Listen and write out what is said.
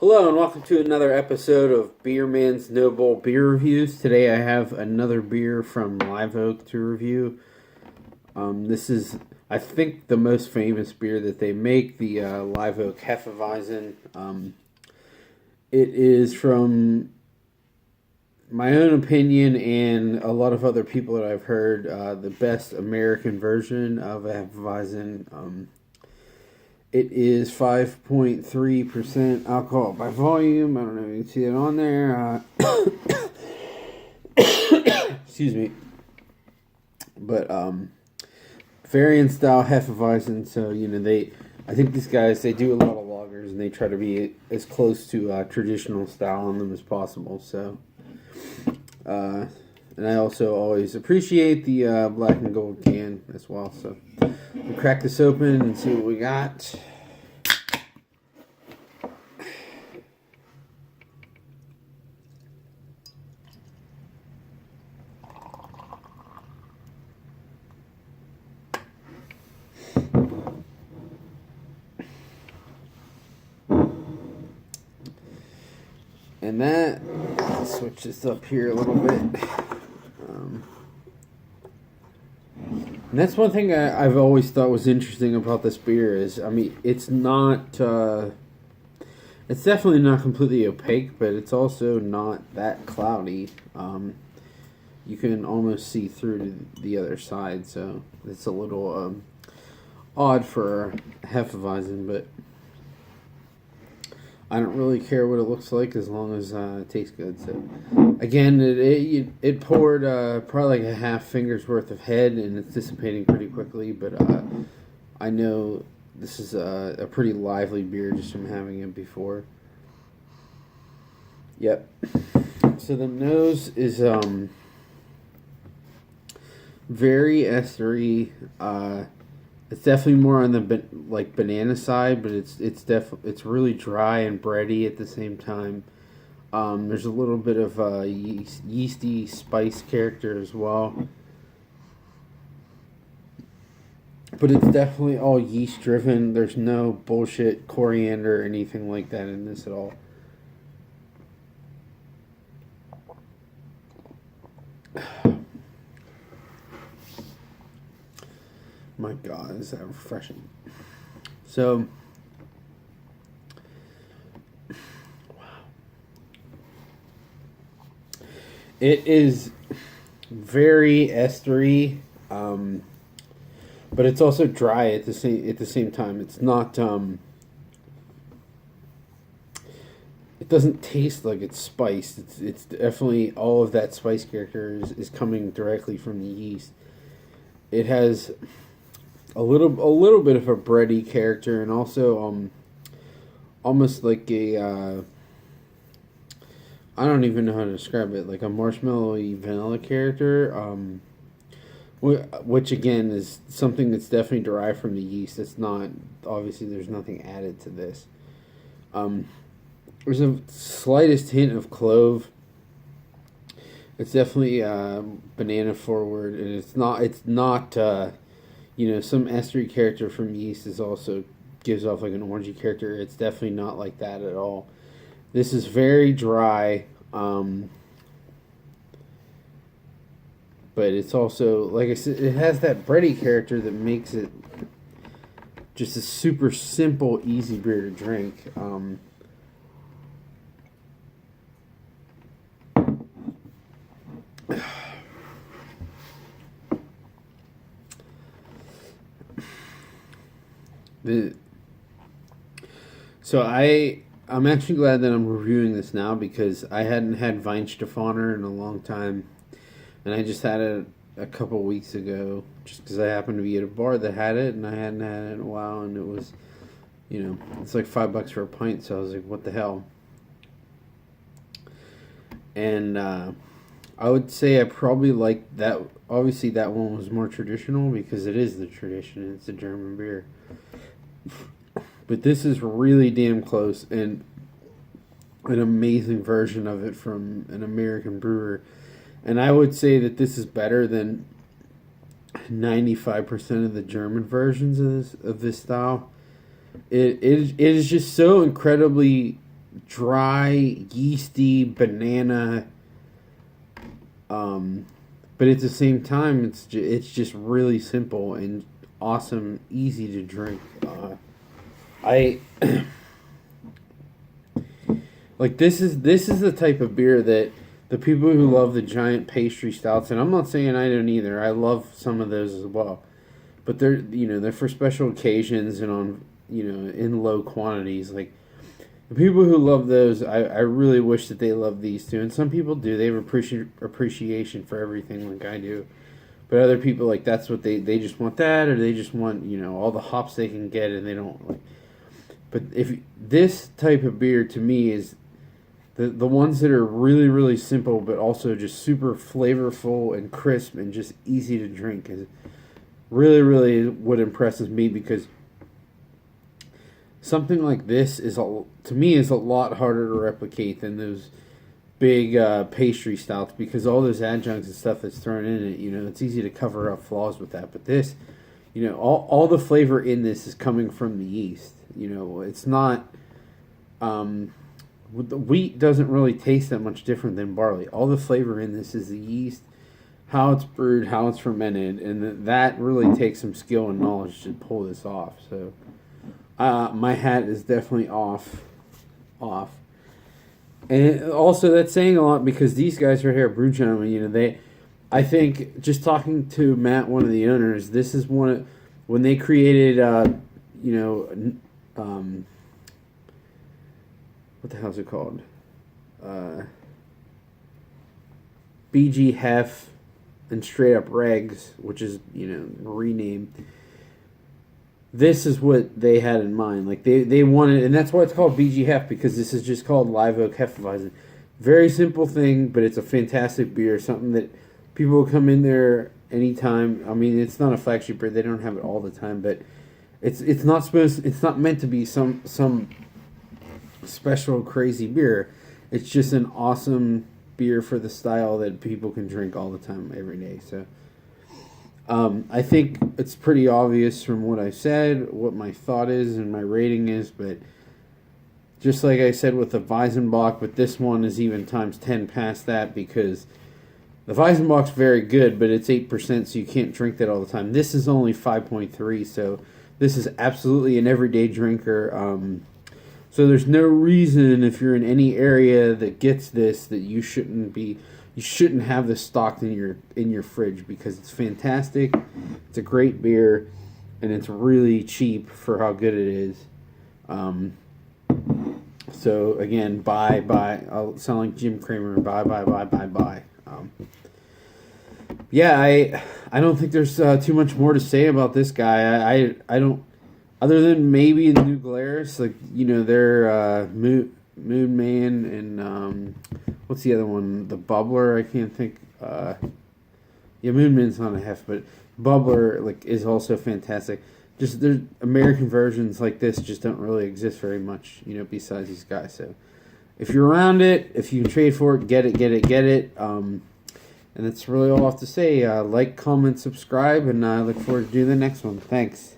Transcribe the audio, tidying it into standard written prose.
Hello and welcome to another episode of Beer Man's Noble Beer Reviews. Today I have another beer from Live Oak to review. This is, I think, the most famous beer that they make, the Live Oak Hefeweizen. It is, from my own opinion and a lot of other people that I've heard, the best American version of a Hefeweizen. It is 5.3% alcohol by volume. I don't know if you can see it on there. Excuse me. But variant style Hefeweizen. So, I think these guys, they do a lot of lagers and they try to be as close to traditional style on them as possible. So, and I also always appreciate the black and gold can as well. So, we'll crack this open and see what we got. And that, switch this up here a little bit. And that's one thing I've always thought was interesting about this beer is, it's not, it's definitely not completely opaque, but it's also not that cloudy. You can almost see through to the other side, so it's a little odd for Hefeweizen, but I don't really care what it looks like as long as it tastes good. So, again, it poured probably like a half finger's worth of head, and it's dissipating pretty quickly. But I know this is a pretty lively beer just from having it before. Yep. So the nose is very estery. It's definitely more on the banana side, but it's really dry and bready at the same time. There's a little bit of yeasty spice character as well, but it's definitely all yeast driven. There's no bullshit coriander or anything like that in this at all. My God, is that refreshing? So, wow. It is very estery, but it's also dry at the same time. It's not. It doesn't taste like it's spiced. It's definitely all of that spice character is coming directly from the yeast. It has a little bit of a bready character, and also almost like a I don't even know how to describe it, like a marshmallowy vanilla character, which again is something that's definitely derived from the yeast. It's not, obviously there's nothing added to this. There's a slightest hint of clove. It's definitely banana forward, and it's not some estery character from yeast is also gives off like an orangey character. It's definitely not like that at all. This is very dry, but it's also, like I said, it has that bready character that makes it just a super simple, easy beer to drink. So I'm actually glad that I'm reviewing this now, because I hadn't had Weihenstephaner in a long time, and I just had it a couple weeks ago, just because I happened to be at a bar that had it, and I hadn't had it in a while, and it was, it's like $5 for a pint, so I was like, what the hell? And I would say I probably like that. Obviously, that one was more traditional, because it is the tradition. It's a German beer. But this is really damn close, and an amazing version of it from an American brewer. And I would say that this is better than 95% of the German versions of this style. It is just so incredibly dry, yeasty banana. But at the same time, it's just really simple and awesome, easy to drink. I like this is the type of beer that the people who love the giant pastry stouts, and I'm not saying I don't either. I love some of those as well, but they're for special occasions and on in low quantities. Like the people who love those, I really wish that they love these too. And some people do. They have appreciation for everything like I do. But other people, like, that's what they just want that, or they just want, all the hops they can get, and they don't like. But if this type of beer to me is the ones that are really, really simple, but also just super flavorful and crisp and just easy to drink is really, really what impresses me, because something like this to me is a lot harder to replicate than those big pastry stouts, because all those adjuncts and stuff that's thrown in it, it's easy to cover up flaws with that. But this, all the flavor in this is coming from the yeast. It's not. The wheat doesn't really taste that much different than barley. All the flavor in this is the yeast, how it's brewed, how it's fermented, and that really takes some skill and knowledge to pull this off. So, my hat is definitely off. And also, that's saying a lot, because these guys right here, Brew Gentlemen, I think, just talking to Matt, one of the owners, this is when they created, what the hell's it called? BG Hef and Straight Up Regs, which is, renamed. This is what they had in mind. Like, they wanted, and that's why it's called BG Hef, because this is just called Live Oak Hefeweizen. Very simple thing, but it's a fantastic beer. Something that people will come in there anytime. I mean, it's not a flagship beer. They don't have it all the time, but it's not meant to be some special crazy beer. It's just an awesome beer for the style that people can drink all the time, every day. So I think it's pretty obvious from what I said what my thought is and my rating is, but just like I said with the Weizenbock, but this one is even times 10 past that, because the Weizenbock's very good, but it's 8%, so you can't drink that all the time. This is only 5.3, so this is absolutely an everyday drinker. So there's no reason, if you're in any area that gets this, that you shouldn't have this stocked in your fridge, because it's fantastic. It's a great beer, and it's really cheap for how good it is. So again, buy. I'll sound like Jim Cramer. Buy. Yeah, I don't think there's too much more to say about this guy. I don't. Other than maybe in New Glarus, like, they're Moon Man and what's the other one? The Bubbler. I can't think. Moon Man's not a hef, but Bubbler is also fantastic. Just there's American versions like this just don't really exist very much, besides these guys. So if you're around it, if you can trade for it, get it. And that's really all I have to say. Like, comment, subscribe, and I look forward to doing the next one. Thanks.